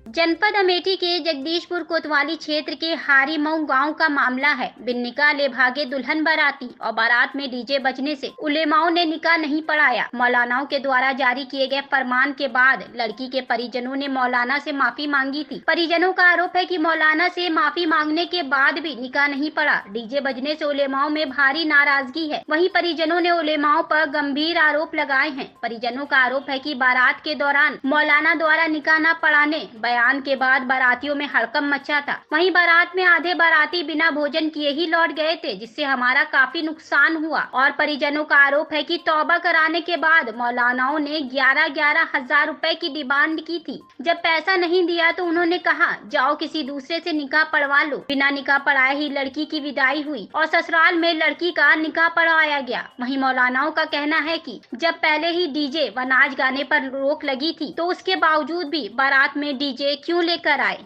जनपद अमेठी के जगदीशपुर कोतवाली क्षेत्र के हारीमऊ गांव का मामला है। बिन निकाह ले भागे दुल्हन बाराती और बारात में डीजे बजने से उलेमाओं ने निकाह नहीं पढ़ाया। मौलानाओं के द्वारा जारी किए गए फरमान के बाद लड़की के परिजनों ने मौलाना से माफी मांगी थी। परिजनों का आरोप है कि मौलाना से माफी मांगने के बाद भी निकाह नहीं पढ़ा। डीजे बजने से उलेमाओं में भारी नाराजगी है। वहीं परिजनों ने उलेमाओं पर गंभीर आरोप लगाए हैं। परिजनों का आरोप है कि बारात के दौरान मौलाना द्वारा निकाह न पढ़ाने बयान के बाद बारातियों में हड़कंप मचा था। वहीं बारात में आधे बाराती बिना भोजन किए ही लौट गए थे, जिससे हमारा काफी नुकसान हुआ। और परिजनों का आरोप है कि तौबा कराने के बाद मौलानाओं ने 11-11 हजार रुपए की डिमांड की थी। जब पैसा नहीं दिया तो उन्होंने कहा जाओ किसी दूसरे से निकाह पढ़वा लो। बिना निकाह पढ़ाए ही लड़की की विदाई हुई और ससुराल में लड़की का निकाह पढ़वाया गया। वहीं मौलानाओं का कहना है कि जब पहले ही डीजे व नाच गाने पर रोक लगी थी तो उसके बावजूद भी बारात में डीजे क्यों लेकर आए।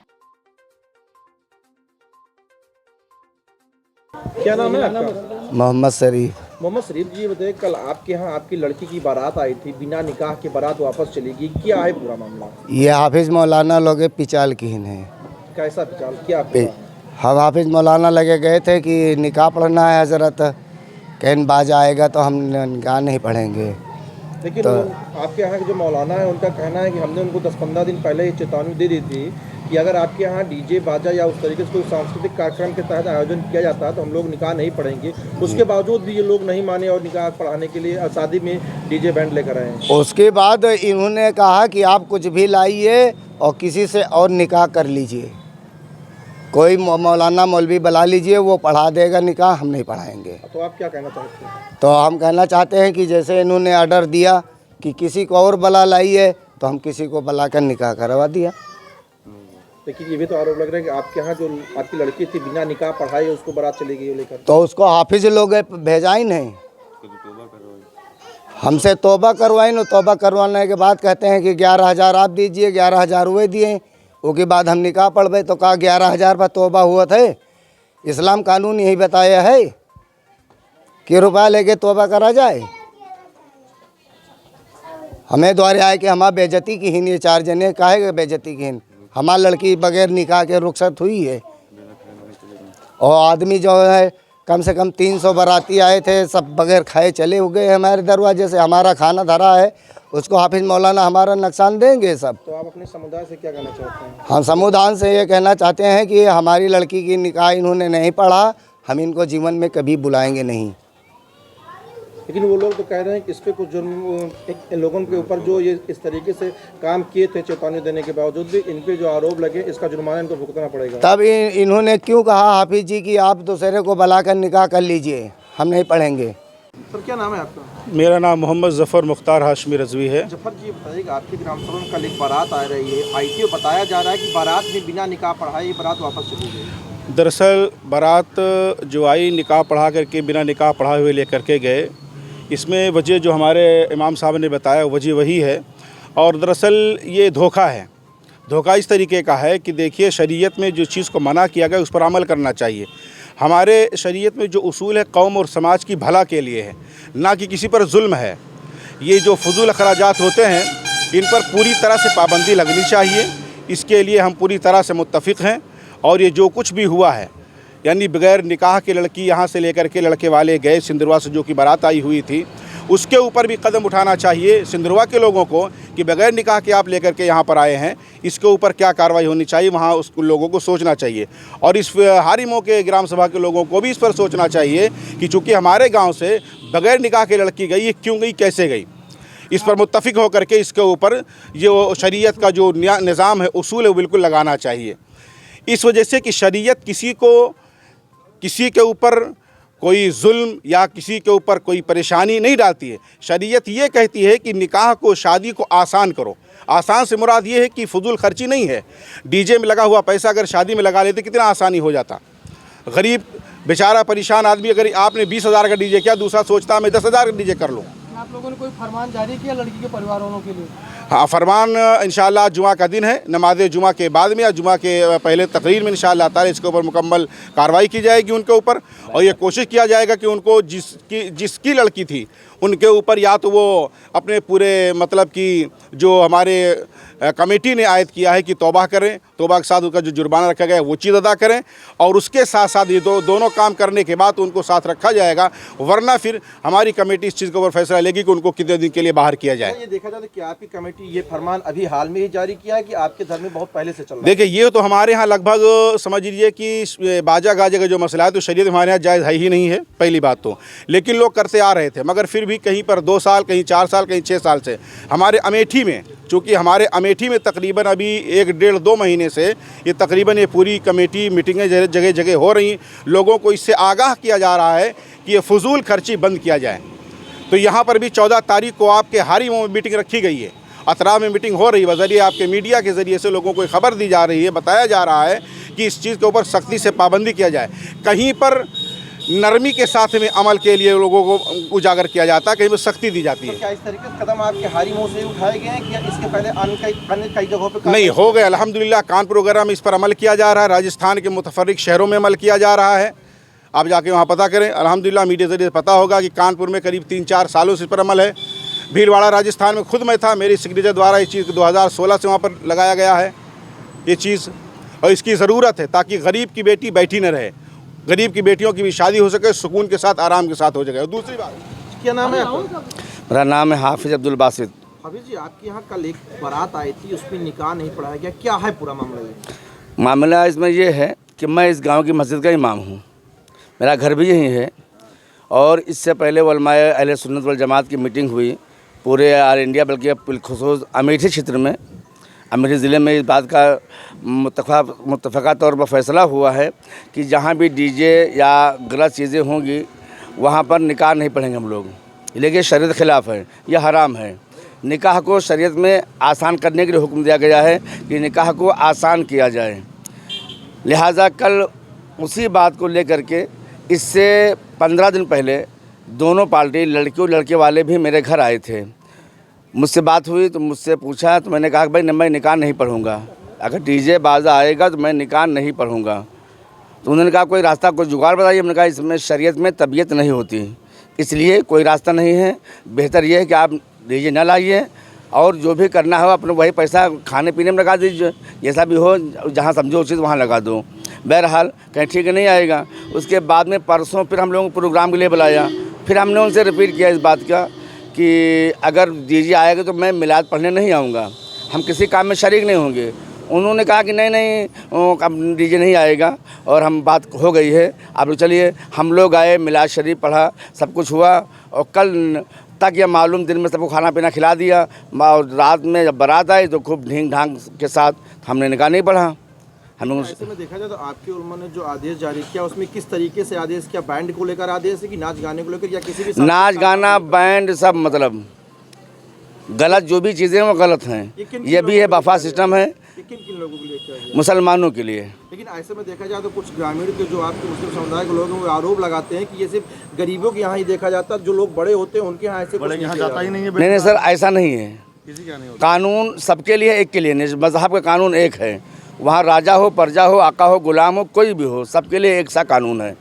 क्या नाम है आपका? मोहम्मद शरीफ। मोहम्मद शरीफ जी, बताइए कल आपके यहाँ आपकी लड़की की बारात आई थी, बिना निकाह के बारात वापस चली गई, क्या है पूरा मामला? ये हाफिज मौलाना लोग पिचाल की हैं। कैसा पिचाल क्या? हम हाफिज मौलाना लगे गए थे कि निकाह पढ़ना है हजरत, कहन बाज आएगा तो हम निकाह नहीं पढ़ेंगे। लेकिन तो आपके यहाँ के जो मौलाना है उनका कहना है कि हमने उनको 10-15 दिन पहले ही चेतावनी दे दी थी कि अगर आपके यहाँ डीजे बाजा या उस तरीके से कोई सांस्कृतिक कार्यक्रम के तहत आयोजन किया जाता है तो हम लोग निकाह नहीं पढ़ेंगे। उसके बावजूद भी ये लोग नहीं माने और निकाह पढ़ाने के लिए शादी में डीजे बैंड लेकर आए हैं। उसके बाद इन्होंने कहा कि आप कुछ भी लाइए और किसी से और निकाह कर लीजिए, कोई मौलाना मौलवी बुला लीजिए, वो पढ़ा देगा निकाह, हम नहीं पढ़ाएंगे। तो आप क्या कहना चाहते हैं? तो हम कहना चाहते हैं कि जैसे इन्होंने ऑर्डर दिया कि किसी को और बुला लाइए तो हम किसी को बुला कर निकाह करवा दिया। लेकिन ये भी तो आरोप लग रहा है कि आपके यहाँ जो आपकी लड़की थी बिना निकाह पढ़ाए उसको बारात चली गई लेकर, तो उसको हाफिज लोग भेजा ही नहीं, हमसे तौबा करवाई न। तौबा करवाने के बाद कहते हैं कि 11,000 आप दीजिए, 11,000 हुए दिए। उसके बाद हम निकाह पढ़ तो कहा 11,000 पर तौबा हुआ थे। इस्लाम कानून यही बताया है कि रुपया लेके तौबा करा जाए। हमें द्वारे आए कि हमारा बेइज्जती की हिन, ये 4 जने काहे बेइज्जती की हिन। हमारी लड़की बगैर निकाह के रुखसत हुई है और आदमी जो है कम से कम 300 बाराती आए थे, सब बगैर खाए चले हो गए हमारे दरवाजे से। हमारा खाना धरा है, उसको हाफिज मौलाना हमारा नुकसान देंगे सब। तो आप अपने समुदाय से क्या कहना चाहते हैं? हम समुदाय से ये कहना चाहते हैं कि हमारी लड़की की निकाह इन्होंने नहीं पढ़ा, हम इनको जीवन में कभी बुलाएंगे नहीं। लेकिन वो लोग तो कह रहे हैं कि इस पे कुछ जुर्म लोगों के ऊपर जो ये इस तरीके से काम किए थे चेतावनी देने के बावजूद भी इन पे जो आरोप लगे इसका जुर्माना इनको भुगतना पड़ेगा। तब इन्होंने क्यों कहा हाफिज जी कि आप दूसरे को बुलाकर निकाह कर लीजिए, हम नहीं पढ़ेंगे। सर क्या नाम है आपका? मेरा नाम मोहम्मद जफ़र मुख्तार हाशमी रजवी है। जफर जी, बताइए आपकी ग्राम सभा में कल एक बारात आ रही है, आईटीओ बताया जा रहा है कि बारात में बिना निकाह पढ़ाए ये बारात वापस चली गई। दरअसल बारात जो आई निकाह पढ़ा करके बिना निकाह पढ़ाए हुए लेकर के गए, इसमें वजह जो हमारे इमाम साहब ने बताया वजह वही है। और दरअसल ये धोखा है। धोखा इस तरीके का है कि देखिए शरीयत में जो चीज़ को मना किया गया उस पर अमल करना चाहिए। हमारे शरीयत में जो उसूल है कौम और समाज की भला के लिए है, ना कि किसी पर जुल्म है। ये जो फजूल अखराजात होते हैं इन पर पूरी तरह से पाबंदी लगनी चाहिए। इसके लिए हम पूरी तरह से मुत्तफ़िक़ हैं। और ये जो कुछ भी हुआ है, यानी बगैर निकाह की लड़की यहाँ से लेकर के लड़के वाले गए सिंदरवा से, जो कि बारात आई हुई थी, उसके ऊपर भी कदम उठाना चाहिए सिंदरवा के लोगों को कि बगैर निकाह के आप लेकर के यहाँ पर आए हैं, इसके ऊपर क्या कार्रवाई होनी चाहिए, वहाँ उस लोगों को सोचना चाहिए। और इस हारीमऊ के ग्राम सभा के लोगों को भी इस पर सोचना चाहिए कि चूँकि हमारे गाँव से बगैर निकाह की लड़की गई, ये क्यों गई, कैसे गई, इस पर मुत्तफ़िक़ होकर के इसके ऊपर जो शरीयत का जो निज़ाम है, उसूल है, वो बिल्कुल लगाना चाहिए। इस वजह से कि शरीयत किसी के ऊपर कोई जुल्म या किसी के ऊपर कोई परेशानी नहीं डालती है। शरीयत ये कहती है कि निकाह को, शादी को आसान करो। आसान से मुराद ये है कि फजूल खर्ची नहीं है। डीजे में लगा हुआ पैसा अगर शादी में लगा लेते कितना आसानी हो जाता। गरीब बेचारा परेशान आदमी, अगर आपने 20,000 का डीजे किया, दूसरा सोचता मैं 10,000 का डीजे कर लूँ। आप लोगों ने कोई फरमान जारी किया लड़की के परिवार वालों के लिए? हाँ, फरमान इंशाअल्लाह जुमा का दिन है, नमाज जुमा के बाद में या जुमा के पहले तकरीर में इंशाअल्लाह ताला इसके ऊपर मुकम्मल कार्रवाई की जाएगी उनके ऊपर। और ये कोशिश किया जाएगा कि उनको जिसकी लड़की थी उनके ऊपर या तो वो अपने पूरे मतलब कि जो हमारे कमेटी ने आयद किया है कि तौबा करें, तौबा के साथ उनका जो जुर्माना रखा गया है वो चीज़ अदा करें, और उसके साथ साथ ये दोनों काम करने के बाद उनको साथ रखा जाएगा, वरना फिर हमारी कमेटी इस चीज़ के ऊपर फैसला लेगी कि उनको कितने दिन के लिए बाहर किया जाए। ये देखा जाए तो क्या आपकी कमेटी ये फरमान अभी हाल में ही जारी किया है कि आपके धर्म में बहुत पहले से चल रहा है? देखिए, ये तो हमारे यहाँ लगभग समझ लीजिए कि बाजा गाजे का जो मसला है तो शरीयत हमारे यहाँ जायज़ है ही नहीं है, पहली बात तो। लेकिन लोग करते आ रहे थे, मगर फिर भी कहीं पर 2 साल, कहीं 4 साल, कहीं 6 साल से हमारे अमेठी में, चूँकि हमारे अमेठी में तकरीबन अभी 1 डेढ़ 2 महीने से ये तकरीबन ये पूरी कमेटी मीटिंगें जगह जगह हो रही, लोगों को इससे आगाह किया जा रहा है कि ये फजूल खर्ची बंद किया जाए। तो यहाँ पर भी 14 तारीख को आपके हारी में मीटिंग रखी गई है, अतरा में मीटिंग हो रही है, बजरिए आपके मीडिया के ज़रिए से लोगों को खबर दी जा रही है, बताया जा रहा है कि इस चीज़ के ऊपर सख्ती से पाबंदी किया जाए। कहीं पर नरमी के साथ में अमल के लिए लोगों को उजागर किया जाता है, कहीं पर सख्ती दी जाती है। तो क्या इस तरीके से कदम आपके हारी मोह से उठाए गए हैं कि इसके पहले अन्य कई जगहों पे नहीं हो गए? अल्हम्दुलिल्लाह कानपुर वगैरह में इस पर अमल किया जा रहा है, राजस्थान के मुतफर्रिक शहरों में अमल किया जा रहा है। आप जाके वहाँ पता करें, अल्हम्दुलिल्लाह मीडिया के जरिए पता होगा कि कानपुर में करीब 3-4 सालों से इस पर अमल है। भीलवाड़ा राजस्थान में खुद मैं था, मेरी सिग्नेचर द्वारा इस चीज़ को 2016 से वहाँ पर लगाया गया है ये चीज़, और इसकी ज़रूरत है ताकि गरीब की बेटी बैठी न रहे, गरीब की बेटियों की भी शादी हो सके, सुकून के साथ, आराम के साथ हो सके। और दूसरी बात, क्या नाम है आपका? मेरा नाम है हाफिज़ अब्दुल बासित। हाफिज़ जी, आपके यहाँ कल एक बारात आई थी, उसमें निकाह नहीं पढ़ाया गया, क्या है पूरा मामला? ये मामला इसमें यह है कि मैं इस गांव की मस्जिद का इमाम हूँ, मेरा घर भी यहीं है, और इससे पहले उलमाए अहले सुन्नत वल जमात की मीटिंग हुई पूरे ऑल इंडिया, बल्कि बिलखुसूस अमेठी क्षेत्र में, अमेठी ज़िले में इस बात का मुत्तफ़क़ा तौर पर फैसला हुआ है कि जहाँ भी डीजे या गलत चीज़ें होंगी वहाँ पर निकाह नहीं पढ़ेंगे हम लोग, लेकिन शरीयत ख़िलाफ़ है, यह हराम है। निकाह को शरीयत में आसान करने के लिए हुक्म दिया गया है कि निकाह को आसान किया जाए। लिहाजा कल उसी बात को लेकर के इससे 15 दिन पहले दोनों पार्टी, लड़की और लड़के वाले भी मेरे घर आए थे। मुझसे बात हुई तो मुझसे पूछा, तो मैंने कहा कि भाई मैं निकाह नहीं पढ़ूंगा, अगर डीजे बाजा आएगा तो मैं निकाह नहीं पढ़ूंगा। तो उन्होंने कहा कोई रास्ता, कोई जुगाड़ बताइए। मैंने कहा इसमें शरीयत में तबीयत नहीं होती, इसलिए कोई रास्ता नहीं है, बेहतर यह है कि आप डीजे ना लाइए और जो भी करना हो अपने वही पैसा खाने पीने में लगा दीजिए, जैसा भी हो, जहाँ समझो उचित वहाँ लगा दो। बहरहाल कहीं ठीक नहीं आएगा। उसके बाद में परसों फिर हम लोगों को प्रोग्राम के लिए बुलाया, फिर हमने उनसे रिपीट किया इस बात का कि अगर डीजे आएगा तो मैं मिलाद पढ़ने नहीं आऊँगा, हम किसी काम में शरीक नहीं होंगे। उन्होंने कहा कि नहीं अब डीजे नहीं आएगा, और हम बात हो गई है। अब चलिए हम लोग आए, मिलाद शरीफ पढ़ा, सब कुछ हुआ, और कल तक यह मालूम दिन में सबको खाना पीना खिला दिया, और रात में जब बारात आई तो खूब ढींग ढांग के साथ हमने निकाह नहीं पढ़ा। हम लोग ऐसे में देखा जाए तो आपके उलमा ने जो आदेश जारी किया उसमें किस तरीके से आदेश किया? बैंड को लेकर आदेश है कि नाच गाने को लेकर, या किसी भी नाच गाना बैंड सब मतलब गलत, जो भी चीज़ें वो गलत हैं। ये भी है बफा सिस्टम है, किन लोगों के लिए किया गया? मुसलमानों के लिए। लेकिन ऐसे में देखा जाए तो कुछ ग्रामीण के जो आपके मुस्लिम समुदाय के लोग हैं वो आरोप लगाते हैं कि ये सिर्फ गरीबों के यहाँ ही देखा जाता है, जो लोग बड़े होते हैं उनके यहाँ ऐसे कुछ नहीं जाता ही नहीं है। नहीं सर, ऐसा नहीं है। कानून सबके लिए एक के लिए नहीं, मज़हब का कानून एक है। वहाँ राजा हो, प्रजा हो, आका हो, गुलाम हो, कोई भी हो, सबके लिए एक सा कानून है।